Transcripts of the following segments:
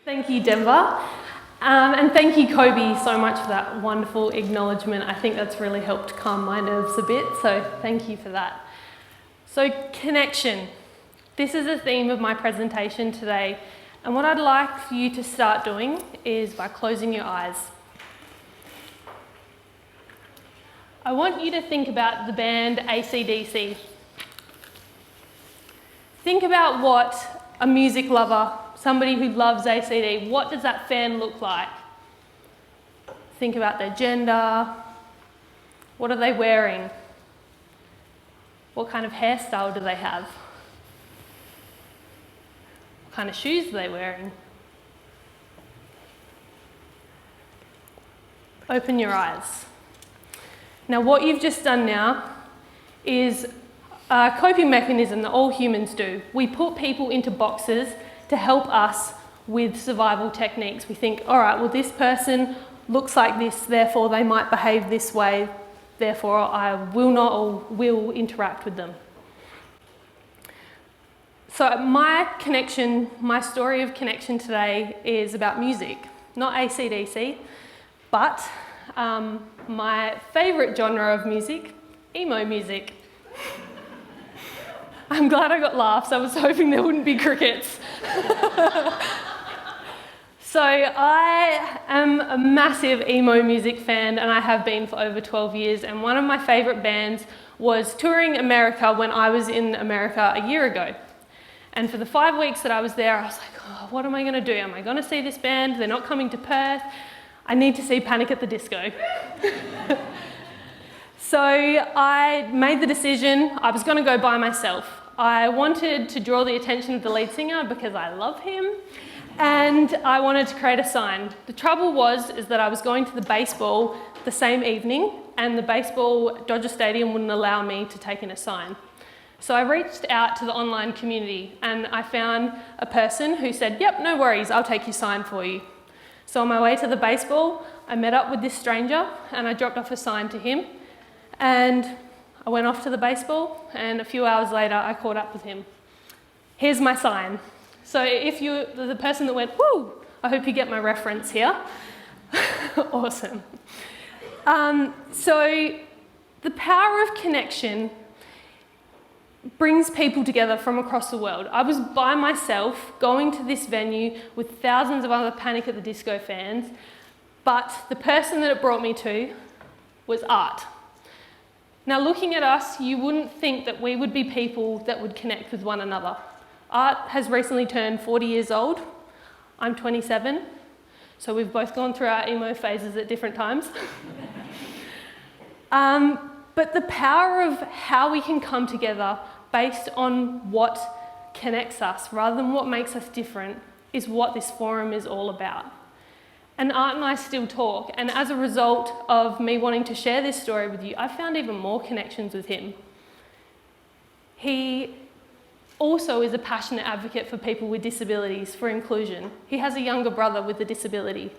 Thank you, Denver. And thank you, Kobe, so much for that wonderful acknowledgement. I think that's really helped calm my nerves a bit, so thank you for that. So, connection. This is the theme of my presentation today, and what I'd like for you to start doing is by closing your eyes. I want you to think about the band AC/DC. Think about what a music lover, somebody who loves ACD, what does that fan look like? Think about their gender. What are they wearing? What kind of hairstyle do they have? What kind of shoes are they wearing? Open your eyes. Now, what you've just done now is a coping mechanism that all humans do. We put people into boxes to help us with survival techniques. We think, all right, well, this person looks like this, therefore they might behave this way, therefore I will not or will interact with them. So my story of connection today is about music, not AC/DC, but my favourite genre of music, emo music. I'm glad I got laughs. I was hoping there wouldn't be crickets. So I am a massive emo music fan, and I have been for over 12 years. And one of my favourite bands was touring America when I was in America a year ago. And for the 5 weeks that I was there, I was like, oh, what am I going to do? Am I going to see this band? They're not coming to Perth. I need to see Panic at the Disco. So I made the decision I was going to go by myself. I wanted to draw the attention of the lead singer because I love him, and I wanted to create a sign. The trouble is that I was going to the baseball the same evening, and the baseball Dodger Stadium wouldn't allow me to take in a sign. So I reached out to the online community, and I found a person who said, yep, no worries, I'll take your sign for you. So on my way to the baseball, I met up with this stranger, and I dropped off a sign to him, and I went off to the baseball, and a few hours later, I caught up with him. Here's my sign. So if you're the person that went, woo, I hope you get my reference here. Awesome. So the power of connection brings people together from across the world. I was by myself going to this venue with thousands of other Panic at the Disco fans, but the person that it brought me to was art. Now, looking at us, you wouldn't think that we would be people that would connect with one another. Art has recently turned 40 years old. I'm 27, so we've both gone through our emo phases at different times. But the power of how we can come together based on what connects us rather than what makes us different is what this forum is all about. And Art and I still talk, and as a result of me wanting to share this story with you, I found even more connections with him. He also is a passionate advocate for people with disabilities, for inclusion. He has a younger brother with a disability,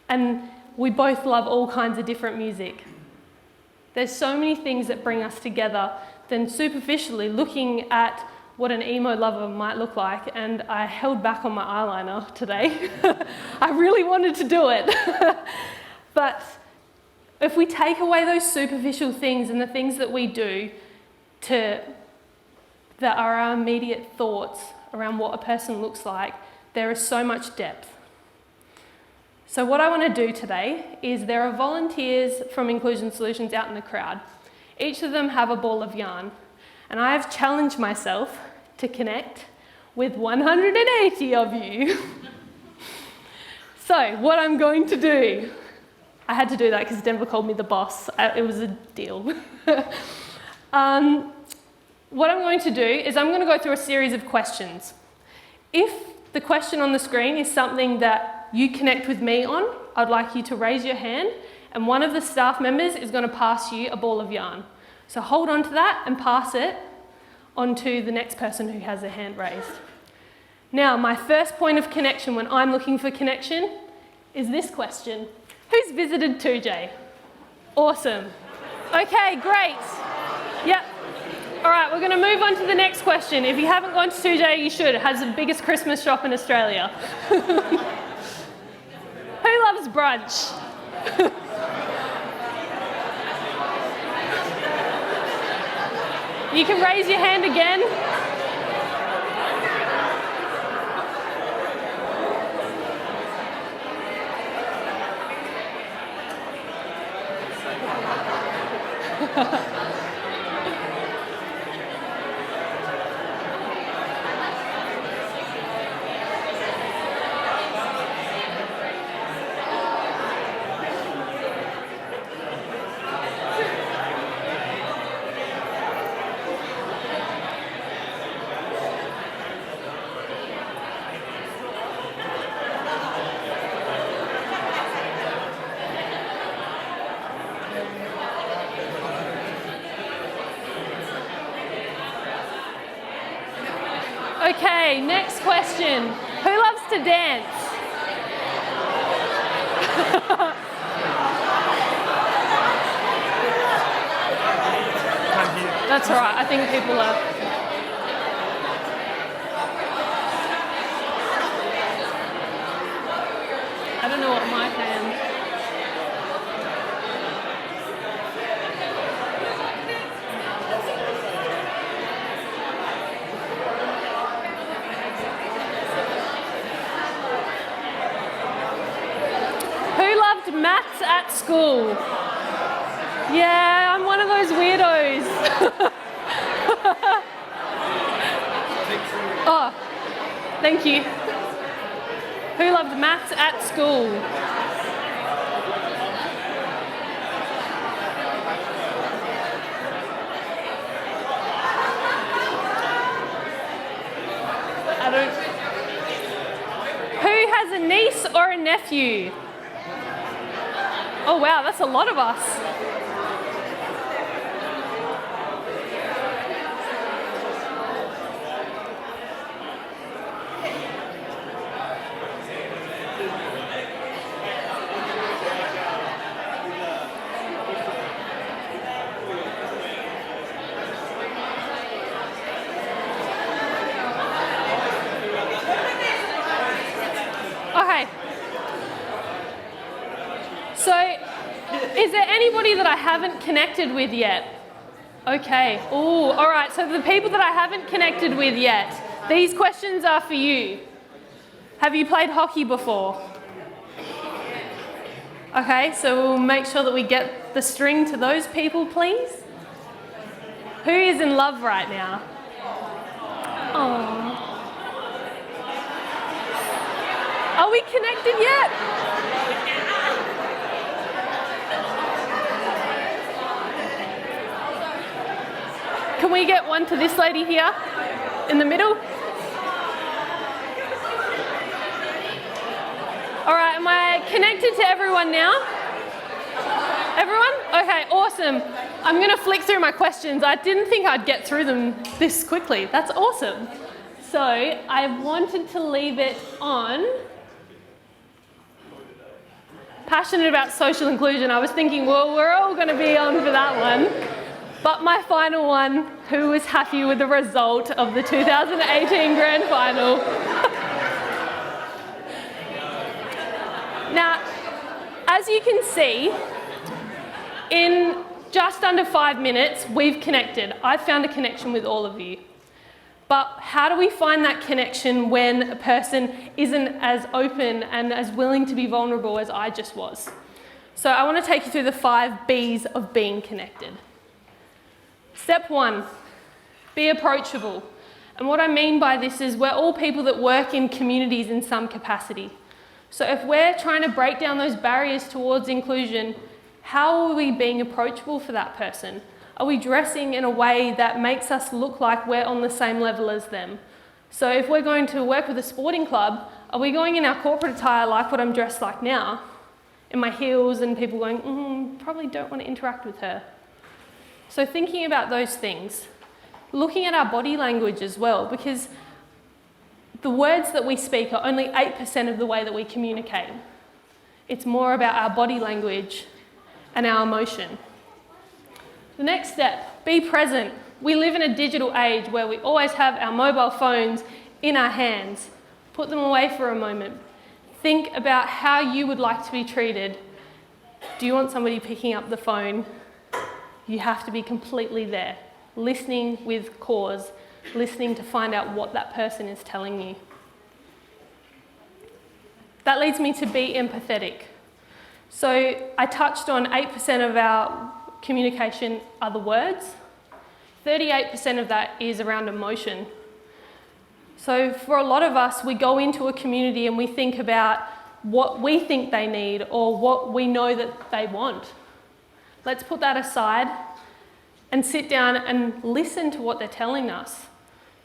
and we both love all kinds of different music. There's so many things that bring us together than superficially looking at what an emo lover might look like, and I held back on my eyeliner today. I really wanted to do it. But if we take away those superficial things and the things that we do that are our immediate thoughts around what a person looks like, there is so much depth. So what I want to do today is there are volunteers from Inclusion Solutions out in the crowd. Each of them have a ball of yarn. And I have challenged myself to connect with 180 of you. So what I'm going to do, I had to do that because Denver called me the boss. It was a deal. What I'm going to do is I'm going to go through a series of questions. If the question on the screen is something that you connect with me on, I'd like you to raise your hand, and one of the staff members is going to pass you a ball of yarn. So hold on to that and pass it on to the next person who has their hand raised. Now, my first point of connection when I'm looking for connection is this question. Who's visited 2J? Awesome. Okay, great. Yep. All right, we're going to move on to the next question. If you haven't gone to 2J, you should. It has the biggest Christmas shop in Australia. Who loves brunch? You can raise your hand again. Okay, next question. Who loves to dance? That's all right, I think people are. I don't know what mic I am. Maths at school. Yeah, I'm one of those weirdos. Oh, thank you. Who loved maths at school? I don't. Who has a niece or a nephew? Oh wow, that's a lot of us. Okay. So, is there anybody that I haven't connected with yet? Okay. Ooh, all right. So the people that I haven't connected with yet, these questions are for you. Have you played hockey before? Okay, so we'll make sure that we get the string to those people, please. Who is in love right now? Oh. Are we connected yet? Can we get one to this lady here in the middle? All right, am I connected to everyone now? Everyone? Okay, awesome. I'm going to flick through my questions. I didn't think I'd get through them this quickly. That's awesome. So I wanted to leave it on passionate about social inclusion. I was thinking, well, we're all going to be on for that one. But my final one, who was happy with the result of the 2018 Grand Final? Now, as you can see, in just under 5 minutes, we've connected. I've found a connection with all of you. But how do we find that connection when a person isn't as open and as willing to be vulnerable as I just was? So I want to take you through the 5 B's of being connected. Step 1, be approachable. And what I mean by this is we're all people that work in communities in some capacity. So if we're trying to break down those barriers towards inclusion, how are we being approachable for that person? Are we dressing in a way that makes us look like we're on the same level as them? So if we're going to work with a sporting club, are we going in our corporate attire like what I'm dressed like now? In my heels and people going, probably don't want to interact with her. So thinking about those things. Looking at our body language as well, because the words that we speak are only 8% of the way that we communicate. It's more about our body language and our emotion. The next step, be present. We live in a digital age where we always have our mobile phones in our hands. Put them away for a moment. Think about how you would like to be treated. Do you want somebody picking up the phone? You have to be completely there, listening with cause, listening to find out what that person is telling you. That leads me to be empathetic. So I touched on 8% of our communication are the words. 38% of that is around emotion. So for a lot of us, we go into a community and we think about what we think they need or what we know that they want. Let's put that aside and sit down and listen to what they're telling us.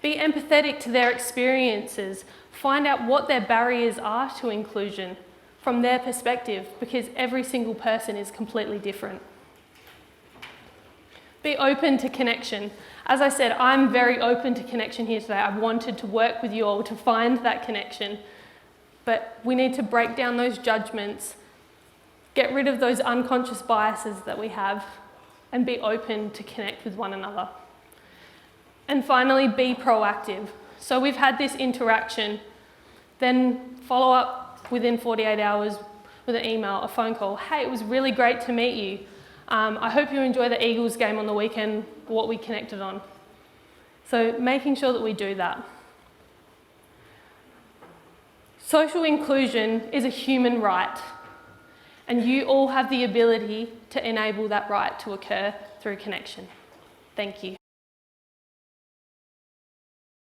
Be empathetic to their experiences. Find out what their barriers are to inclusion from their perspective, because every single person is completely different. Be open to connection. As I said, I'm very open to connection here today. I wanted to work with you all to find that connection. But we need to break down those judgments, get rid of those unconscious biases that we have, and be open to connect with one another. And finally, be proactive. So we've had this interaction, then follow up within 48 hours with an email, a phone call. Hey, it was really great to meet you. I hope you enjoy the Eagles game on the weekend, what we connected on. So making sure that we do that. Social inclusion is a human right, and you all have the ability to enable that right to occur through connection. Thank you.